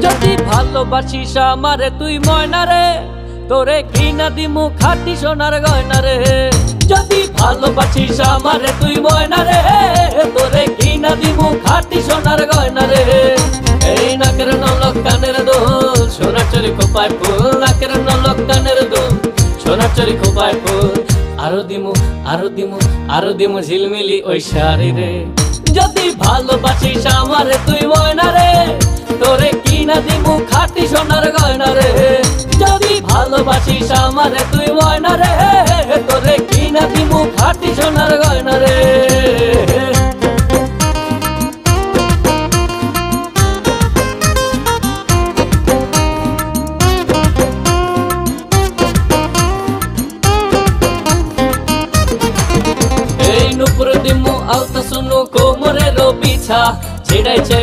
যদি ভালোবাসিস আমারে তুই ময়না রে, তোরে কিনা দিমু খাঁটি সোনার গয়না রে। যদি ভালোবাসিস আমারে তুই ময়না রে, তোরে কিনা দিমু খাঁটি সোনার গয়না রে। এই নাকের নলক কানের দোল, সোনার চরি খোপায় ফুল, নাকের নলক কানের দোল, সোনার চরি খোপায় ফুল। আরো দিমু আরো দিমু আরো দিমু ঝিলমিলি ওই শাড়ি রে। যদি ভালোবাসিস আমারে তুই ময়না রে, তোরে কিনা দিমু খাঁটি সোনার গয়না রে। যদি ভালোবাসিস আমারে তুই ময়না রে, তোরে কিনা দিমু খাঁটি সোনার গয়না রে। এই নুপুর দিমু আলতা শুনু কোমরের বিছা, ছিড়াইছে